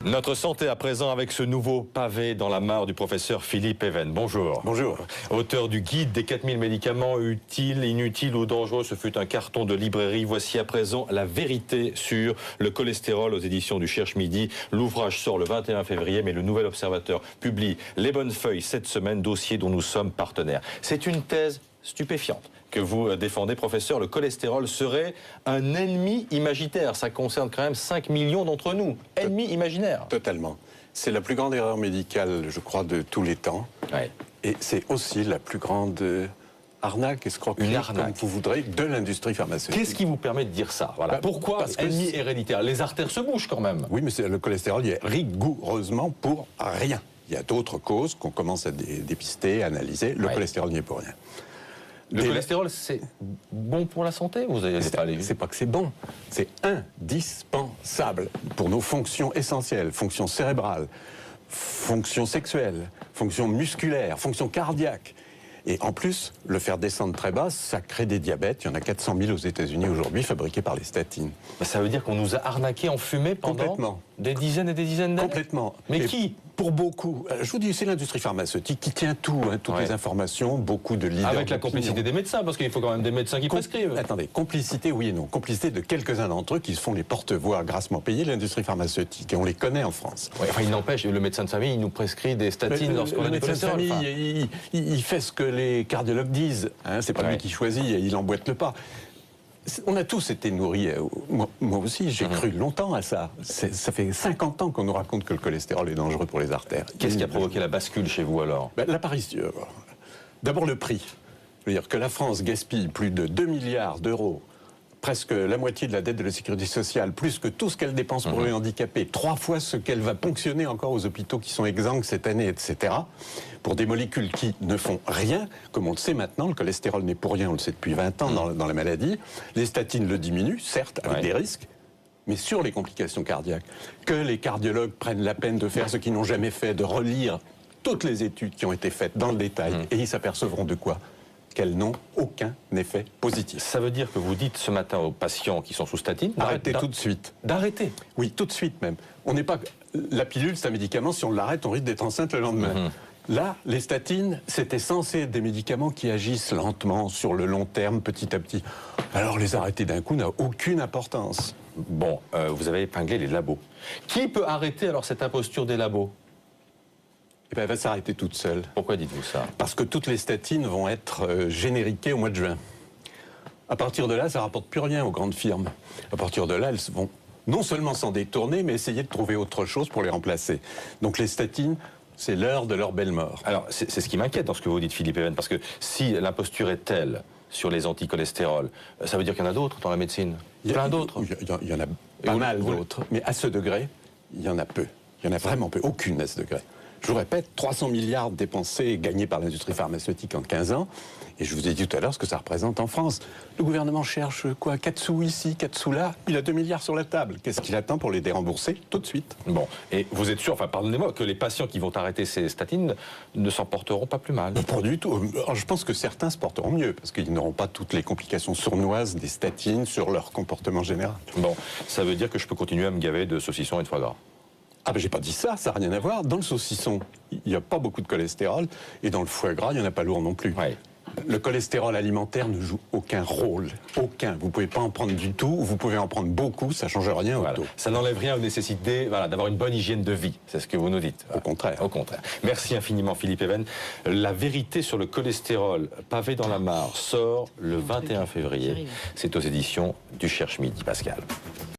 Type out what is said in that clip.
Notre santé à présent avec ce nouveau pavé dans la mare du professeur Philippe Even. Bonjour. Bonjour. Auteur du guide des 4000 médicaments utiles, inutiles ou dangereux, ce fut un carton de librairie. Voici à présent la vérité sur le cholestérol aux éditions du Cherche Midi. L'ouvrage sort le 21 février, mais le Nouvel Observateur publie Les Bonnes Feuilles cette semaine, dossier dont nous sommes partenaires. C'est une thèse stupéfiante que vous défendez, professeur. Le cholestérol serait un ennemi imaginaire. Ça concerne quand même 5 millions d'entre nous. Ennemi imaginaire. Totalement. C'est la plus grande erreur médicale, je crois, de tous les temps. Ouais. Et c'est aussi la plus grande arnaque, escroquerie, comme vous voudrez, de l'industrie pharmaceutique. Qu'est-ce qui vous permet de dire ça? Voilà. Pourquoi parce que ennemi héréditaire? Les artères se bougent quand même. Oui, mais le cholestérol, il est rigoureusement pour rien. Il y a d'autres causes qu'on commence à dépister, à analyser. Le cholestérol n'y est pour rien. Le cholestérol, c'est bon pour la santé? Vous avez C'est pas que c'est bon, c'est indispensable pour nos fonctions essentielles, fonctions cérébrales, fonctions sexuelles, fonctions musculaires, fonctions cardiaques. Et en plus, le faire descendre très bas, ça crée des diabètes. Il y en a 400 000 aux États-Unis aujourd'hui, fabriqués par les statines. Ça veut dire qu'on nous a arnaqués en fumée pendant des dizaines et des dizaines d'années? Complètement. Mais qui? Pour beaucoup. Je vous dis, c'est l'industrie pharmaceutique qui tient tout, toutes les informations, beaucoup de leaders. Avec la complicité des médecins, parce qu'il faut quand même des médecins qui prescrivent. Attendez, complicité, oui et non. Complicité de quelques-uns d'entre eux qui se font les porte-voix grassement payés de l'industrie pharmaceutique. Et on les connaît en France. Ouais, enfin, il n'empêche, le médecin de famille, il nous prescrit des statines lorsqu'on a du cholestérol. Le médecin de famille, il fait ce que les cardiologues disent. Hein, c'est pas lui qui choisit, il emboîte le pas. On a tous été nourris, moi aussi, j'ai cru longtemps à ça. Ça fait 50 ans qu'on nous raconte que le cholestérol est dangereux pour les artères. Qu'est-ce qui a provoqué la bascule chez vous alors? L'apparition. D'abord le prix. Je veux dire que la France gaspille plus de 2 milliards d'euros, presque la moitié de la dette de la sécurité sociale, plus que tout ce qu'elle dépense pour les handicapés, 3 fois ce qu'elle va ponctionner encore aux hôpitaux qui sont exsangues cette année, etc., pour des molécules qui ne font rien, comme on le sait maintenant, le cholestérol n'est pour rien, on le sait depuis 20 ans dans la maladie, les statines le diminuent, certes, avec des risques, mais sur les complications cardiaques, que les cardiologues prennent la peine de faire ce qu'ils n'ont jamais fait, de relire toutes les études qui ont été faites dans le détail, et ils s'apercevront de quoi? Qu'elles n'ont aucun effet positif. Ça veut dire que vous dites ce matin aux patients qui sont sous statine d'arrêter tout de suite. D'arrêter? Oui, tout de suite même. On n'est pas... La pilule, c'est un médicament, si on l'arrête, on risque d'être enceinte le lendemain. Là, les statines, c'était censé être des médicaments qui agissent lentement, sur le long terme, petit à petit. Alors les arrêter d'un coup n'a aucune importance. Bon, vous avez épinglé les labos. Qui peut arrêter alors cette imposture des labos? Eh bien, elle va s'arrêter toute seule. Pourquoi dites-vous ça? Parce que toutes les statines vont être génériquées au mois de juin. À partir de là, ça ne rapporte plus rien aux grandes firmes. À partir de là, elles vont non seulement s'en détourner, mais essayer de trouver autre chose pour les remplacer. Donc les statines, c'est l'heure de leur belle mort. Alors, c'est ce qui m'inquiète dans ce que vous dites, Philippe Even, parce que si l'imposture est telle sur les anticholestérols, ça veut dire qu'il y en a d'autres dans la médecine? Plein d'autres? Il y en a pas mal d'autres, mais à ce degré, il y en a peu. Il y en a vraiment peu, aucune à ce degré. Je vous répète, 300 milliards dépensés et gagnés par l'industrie pharmaceutique en 15 ans. Et je vous ai dit tout à l'heure ce que ça représente en France. Le gouvernement cherche quoi? 4 sous ici, 4 sous là. Il a 2 milliards sur la table. Qu'est-ce qu'il attend pour les dérembourser tout de suite? Bon, et vous êtes sûr, enfin pardonnez-moi, que les patients qui vont arrêter ces statines ne s'en porteront pas plus mal? Pas du tout. Alors, je pense que certains se porteront mieux, parce qu'ils n'auront pas toutes les complications sournoises des statines sur leur comportement général. Bon, ça veut dire que je peux continuer à me gaver de saucissons et de foie gras? Ah ben j'ai pas dit ça, ça n'a rien à voir. Dans le saucisson, il n'y a pas beaucoup de cholestérol, et dans le foie gras, il n'y en a pas lourd non plus. Ouais. Le cholestérol alimentaire ne joue aucun rôle. Aucun. Vous pouvez pas en prendre du tout, vous pouvez en prendre beaucoup, ça change rien au taux. Ça n'enlève rien aux nécessités d'avoir une bonne hygiène de vie, c'est ce que vous nous dites. Au contraire. Au contraire. Merci infiniment Philippe Even. La vérité sur le cholestérol, pavé dans la mare, sort le 21 février. C'est aux éditions du Cherche Midi, Pascal.